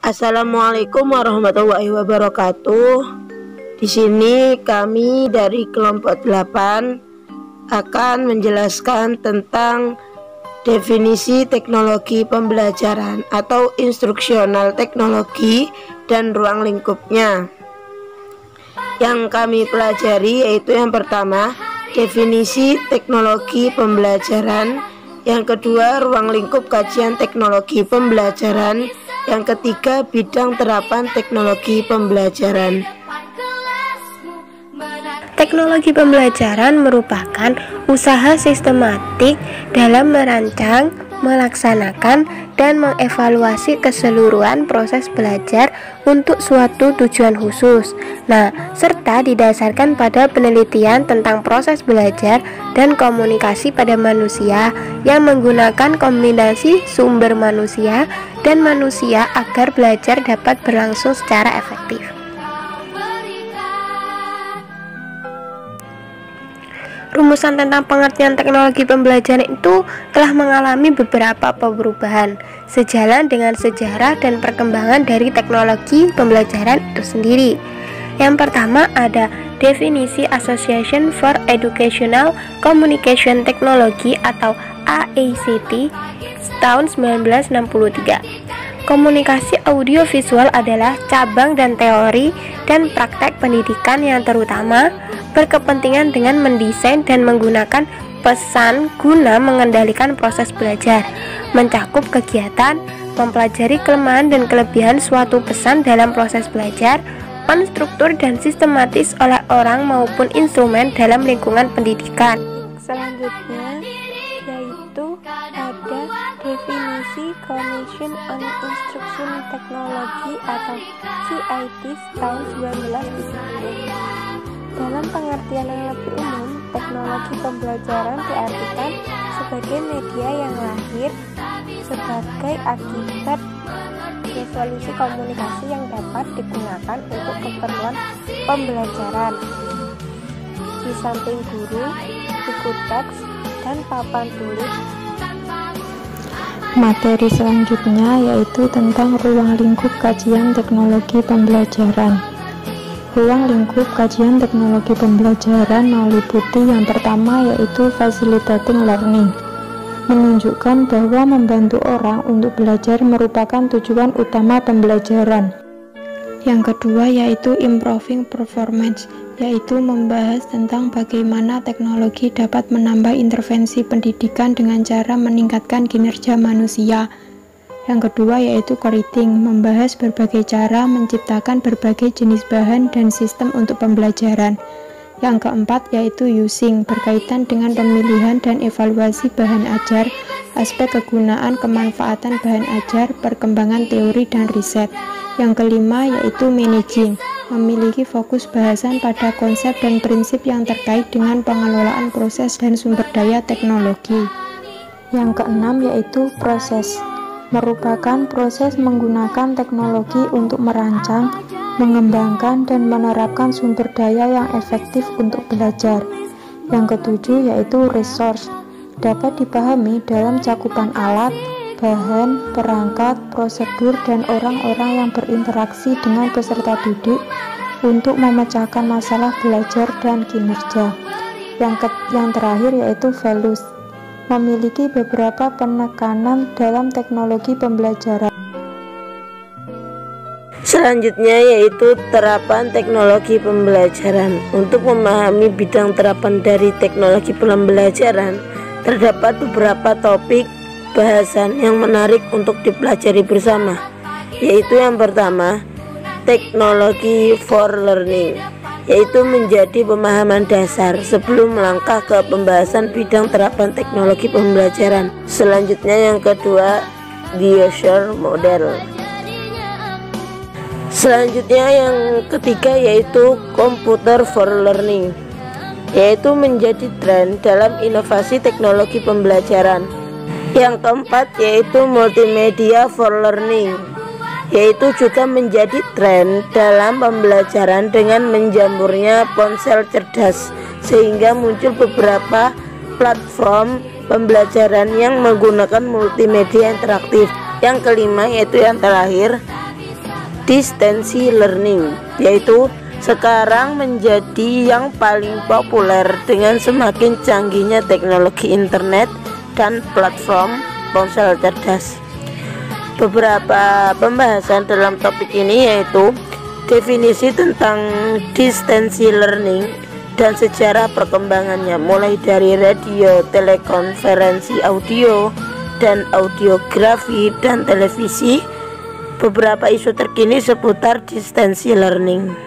Assalamualaikum warahmatullahi wabarakatuh. Di sini kami dari kelompok 8 akan menjelaskan tentang definisi teknologi pembelajaran atau instruksional teknologi dan ruang lingkupnya. Yang kami pelajari yaitu yang pertama, definisi teknologi pembelajaran, yang kedua, ruang lingkup kajian teknologi pembelajaran, yang ketiga, bidang terapan teknologi pembelajaran. Teknologi pembelajaran merupakan usaha sistematik dalam merancang, melaksanakan, dan mengevaluasi keseluruhan proses belajar untuk suatu tujuan khusus. Serta didasarkan pada penelitian tentang proses belajar dan komunikasi pada manusia yang menggunakan kombinasi sumber manusia dan manusia agar belajar dapat berlangsung secara efektif. Rumusan tentang pengertian teknologi pembelajaran itu telah mengalami beberapa perubahan sejalan dengan sejarah dan perkembangan dari teknologi pembelajaran itu sendiri. Yang pertama ada definisi Association for Educational Communication Technology atau AECT tahun 1963. Komunikasi audiovisual adalah cabang dan teori dan praktek pendidikan yang terutama berkepentingan dengan mendesain dan menggunakan pesan guna mengendalikan proses belajar, mencakup kegiatan, mempelajari kelemahan dan kelebihan suatu pesan dalam proses belajar, menstruktur dan sistematis oleh orang maupun instrumen dalam lingkungan pendidikan. Selanjutnya yaitu ada definisi Commission on Instruction Technology atau CIT tahun 1970. Dalam pengertian yang lebih umum, teknologi pembelajaran diartikan sebagai media yang lahir sebagai akibat resolusi komunikasi yang dapat digunakan untuk keperluan pembelajaran. Di samping guru, buku teks, dan papan tulis. Materi selanjutnya yaitu tentang ruang lingkup kajian teknologi pembelajaran. Ruang lingkup kajian teknologi pembelajaran meliputi yang pertama yaitu facilitating learning, menunjukkan bahwa membantu orang untuk belajar merupakan tujuan utama pembelajaran. Yang kedua yaitu improving performance, yaitu membahas tentang bagaimana teknologi dapat menambah intervensi pendidikan dengan cara meningkatkan kinerja manusia. Yang kedua yaitu curating, membahas berbagai cara menciptakan berbagai jenis bahan dan sistem untuk pembelajaran. Yang keempat yaitu using, berkaitan dengan pemilihan dan evaluasi bahan ajar, aspek kegunaan kemanfaatan bahan ajar, perkembangan teori dan riset. Yang kelima yaitu managing, memiliki fokus bahasan pada konsep dan prinsip yang terkait dengan pengelolaan proses dan sumber daya teknologi. Yang keenam yaitu proses, merupakan proses menggunakan teknologi untuk merancang, mengembangkan, dan menerapkan sumber daya yang efektif untuk belajar. Yang ketujuh yaitu resource, dapat dipahami dalam cakupan alat, bahan, perangkat, prosedur, dan orang-orang yang berinteraksi dengan peserta didik untuk memecahkan masalah belajar dan kinerja. Yang terakhir yaitu values, memiliki beberapa penekanan dalam teknologi pembelajaran. Selanjutnya yaitu terapan teknologi pembelajaran. Untuk memahami bidang terapan dari teknologi pembelajaran, terdapat beberapa topik bahasan yang menarik untuk dipelajari bersama, yaitu yang pertama, teknologi for learning, yaitu menjadi pemahaman dasar sebelum melangkah ke pembahasan bidang terapan teknologi pembelajaran. Selanjutnya yang kedua, Gieser model. Selanjutnya yang ketiga yaitu computer for learning, yaitu menjadi tren dalam inovasi teknologi pembelajaran. Yang keempat yaitu multimedia for learning, yaitu juga menjadi tren dalam pembelajaran dengan menjamurnya ponsel cerdas sehingga muncul beberapa platform pembelajaran yang menggunakan multimedia interaktif. Yang kelima yaitu yang terakhir, Distance learning, yaitu sekarang menjadi yang paling populer dengan semakin canggihnya teknologi internet dan platform ponsel cerdas. Beberapa pembahasan dalam topik ini yaitu definisi tentang distance learning dan sejarah perkembangannya, mulai dari radio, telekonferensi audio, dan audiografi dan televisi. Beberapa isu terkini seputar distance learning.